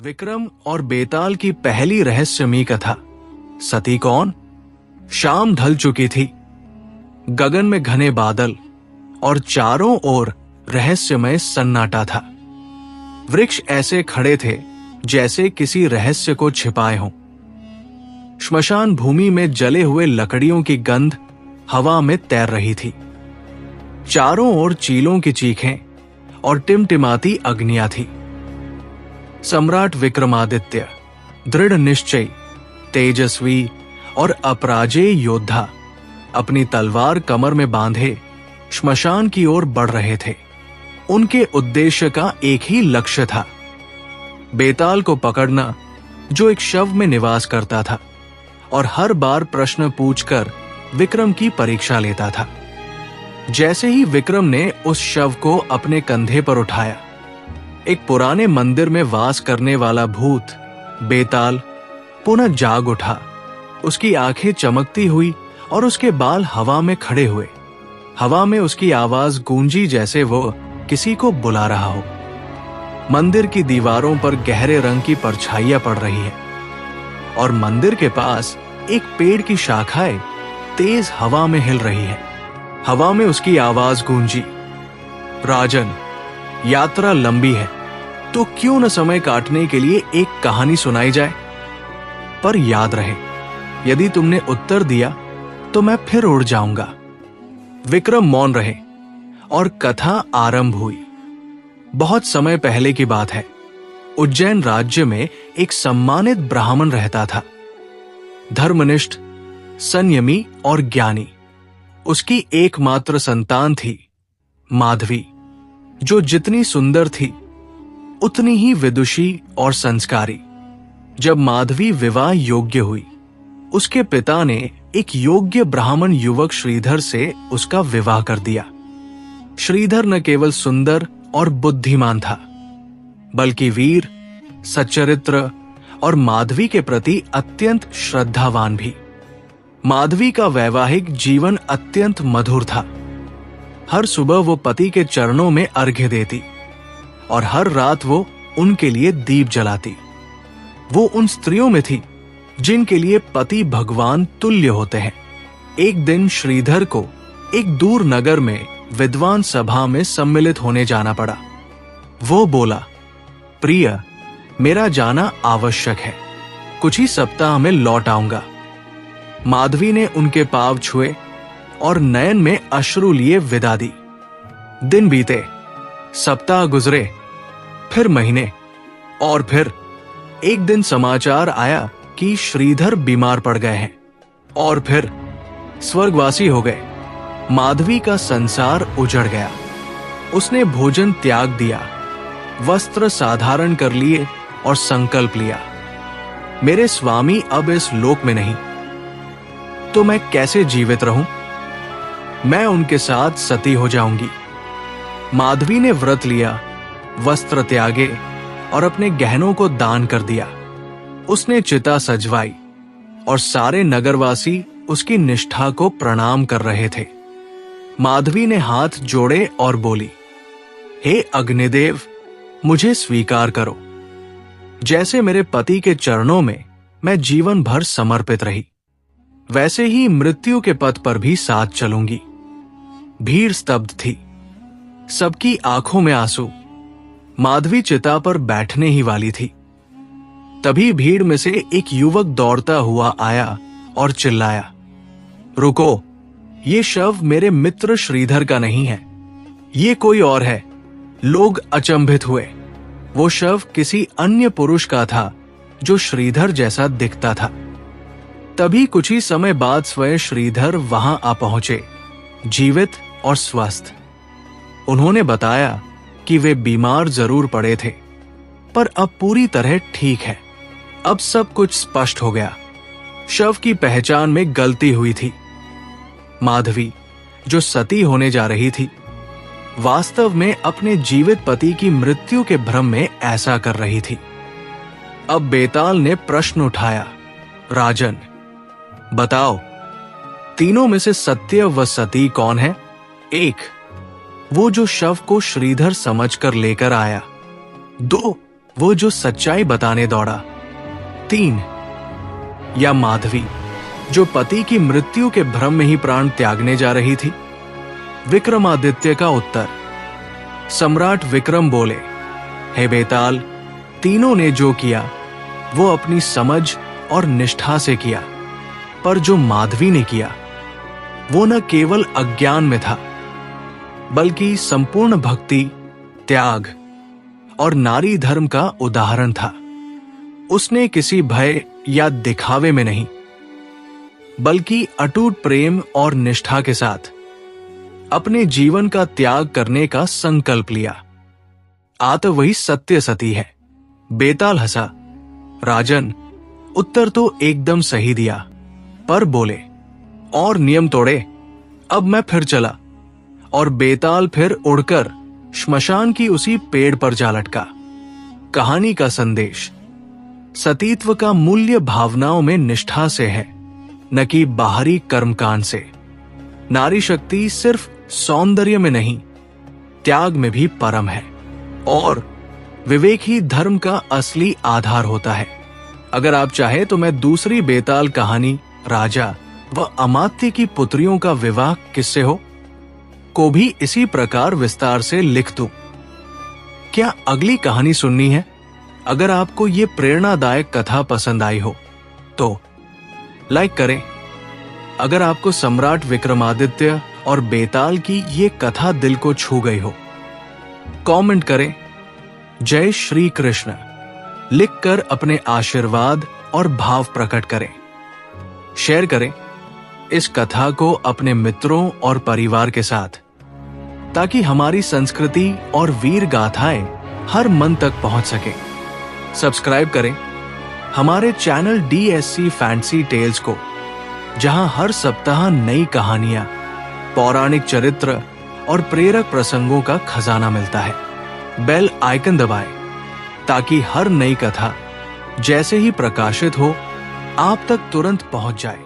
विक्रम और बेताल की पहली रहस्यमयी कथा। सती कौन? शाम ढल चुकी थी। गगन में घने बादल और चारों ओर रहस्यमय सन्नाटा था। वृक्ष ऐसे खड़े थे जैसे किसी रहस्य को छिपाए हों। श्मशान भूमि में जले हुए लकड़ियों की गंध हवा में तैर रही थी। चारों ओर चीलों की चीखें और टिमटिमाती अग्नियां थी। सम्राट विक्रमादित्य, दृढ़ निश्चयी, तेजस्वी और अपराजेय योद्धा, अपनी तलवार कमर में बांधे श्मशान की ओर बढ़ रहे थे। उनके उद्देश्य का एक ही लक्ष्य था, बेताल को पकड़ना, जो एक शव में निवास करता था और हर बार प्रश्न पूछकर विक्रम की परीक्षा लेता था। जैसे ही विक्रम ने उस शव को अपने कंधे पर उठाया, एक पुराने मंदिर में वास करने वाला भूत बेताल पुनः जाग उठा। उसकी आंखें चमकती हुई और उसके बाल हवा में खड़े हुए। हवा में उसकी आवाज गूंजी जैसे वो किसी को बुला रहा हो। मंदिर की दीवारों पर गहरे रंग की परछाइयां पड़ रही है और मंदिर के पास एक पेड़ की शाखाएं तेज हवा में हिल रही है। हवा में उसकी आवाज गूंजी, राजन, यात्रा लंबी है, तो क्यों न समय काटने के लिए एक कहानी सुनाई जाए। पर याद रहे, यदि तुमने उत्तर दिया तो मैं फिर उड़ जाऊंगा। विक्रम मौन रहे और कथा आरंभ हुई। बहुत समय पहले की बात है। उज्जैन राज्य में एक सम्मानित ब्राह्मण रहता था, धर्मनिष्ठ, संयमी और ज्ञानी। उसकी एकमात्र संतान थी माधवी, जो जितनी सुंदर थी उतनी ही विदुषी और संस्कारी। जब माधवी विवाह योग्य हुई, उसके पिता ने एक योग्य ब्राह्मण युवक श्रीधर से उसका विवाह कर दिया। श्रीधर न केवल सुंदर और बुद्धिमान था, बल्कि वीर, सच्चरित्र और माधवी के प्रति अत्यंत श्रद्धावान भी। माधवी का वैवाहिक जीवन अत्यंत मधुर था। हर सुबह वो पति के चरणों में अर्घ्य देती और हर रात वो उनके लिए दीप जलाती। वो उन स्त्रियों में थी जिनके लिए पति भगवान तुल्य होते हैं। एक दिन श्रीधर को एक दूर नगर में विद्वान सभा में सम्मिलित होने जाना पड़ा। वो बोला, प्रिय, मेरा जाना आवश्यक है, कुछ ही सप्ताह में लौट आऊंगा। माधवी ने उनके पांव छुए और नयन में अश्रु लिए विदा दी। दिन बीते, सप्ताह गुजरे, फिर महीने, और फिर एक दिन समाचार आया कि श्रीधर बीमार पड़ गए हैं और फिर स्वर्गवासी हो गए। माधवी का संसार उजड़ गया। उसने भोजन त्याग दिया, वस्त्र साधारण कर लिए और संकल्प लिया, मेरे स्वामी अब इस लोक में नहीं, तो मैं कैसे जीवित रहूं? मैं उनके साथ सती हो जाऊंगी। माधवी ने व्रत लिया, वस्त्र त्यागे और अपने गहनों को दान कर दिया। उसने चिता सजवाई और सारे नगरवासी उसकी निष्ठा को प्रणाम कर रहे थे। माधवी ने हाथ जोड़े और बोली, हे अग्निदेव, मुझे स्वीकार करो। जैसे मेरे पति के चरणों में मैं जीवन भर समर्पित रही, वैसे ही मृत्यु के पथ पर भी साथ चलूंगी। भीड़ स्तब्ध थी, सबकी आंखों में आंसू। माधवी चिता पर बैठने ही वाली थी। तभी भीड़ में से एक युवक दौड़ता हुआ आया और चिल्लाया, रुको, ये शव मेरे मित्र श्रीधर का नहीं है, ये कोई और है। लोग अचंभित हुए। वो शव किसी अन्य पुरुष का था जो श्रीधर जैसा दिखता था। तभी कुछ ही समय बाद स्वयं श्रीधर वहां आ पहुंचे, जीवित और स्वस्थ। उन्होंने बताया कि वे बीमार जरूर पड़े थे, पर अब पूरी तरह ठीक है। अब सब कुछ स्पष्ट हो गया। शव की पहचान में गलती हुई थी। माधवी, जो सती होने जा रही थी, वास्तव में अपने जीवित पति की मृत्यु के भ्रम में ऐसा कर रही थी। अब बेताल ने प्रश्न उठाया, राजन, बताओ, तीनों में से सत्य व सती कौन है? एक, वो जो शव को श्रीधर समझकर लेकर आया। 2, वो जो सच्चाई बताने दौड़ा। 3 या माधवी, जो पति की मृत्यु के भ्रम में ही प्राण त्यागने जा रही थी। विक्रमादित्य का उत्तर। सम्राट विक्रम बोले, हे बेताल, तीनों ने जो किया वो अपनी समझ और निष्ठा से किया, पर जो माधवी ने किया वो न केवल अज्ञान में था, बल्कि संपूर्ण भक्ति, त्याग और नारी धर्म का उदाहरण था। उसने किसी भय या दिखावे में नहीं, बल्कि अटूट प्रेम और निष्ठा के साथ अपने जीवन का त्याग करने का संकल्प लिया। आत वही सत्य सती है। बेताल हंसा। राजन, उत्तर तो एकदम सही दिया, पर बोले, और नियम तोड़े। अब मैं फिर चला। और बेताल फिर उड़कर श्मशान की उसी पेड़ पर जा लटका। कहानी का संदेश। सतीत्व का मूल्य भावनाओं में निष्ठा से है, न कि बाहरी कर्मकांड से। नारी शक्ति सिर्फ सौंदर्य में नहीं, त्याग में भी परम है, और विवेक ही धर्म का असली आधार होता है। अगर आप चाहे तो मैं दूसरी बेताल कहानी, राजा व अमात्य की पुत्रियों का विवाह किससे हो, को भी इसी प्रकार विस्तार से लिख दूं। क्या अगली कहानी सुननी है? अगर आपको ये प्रेरणादायक कथा पसंद आई हो तो लाइक करें। अगर आपको सम्राट विक्रमादित्य और बेताल की ये कथा दिल को छू गई हो, कमेंट करें जय श्री कृष्ण लिखकर अपने आशीर्वाद और भाव प्रकट करें। शेयर करें इस कथा को अपने मित्रों और परिवार के साथ, ताकि हमारी संस्कृति और वीर गाथाएं हर मन तक पहुंच सके। सब्सक्राइब करें हमारे चैनल DSC फैंसी टेल्स को, जहां हर सप्ताह नई कहानियां, पौराणिक चरित्र और प्रेरक प्रसंगों का खजाना मिलता है। बेल आइकन दबाएं ताकि हर नई कथा जैसे ही प्रकाशित हो आप तक तुरंत पहुंच जाए।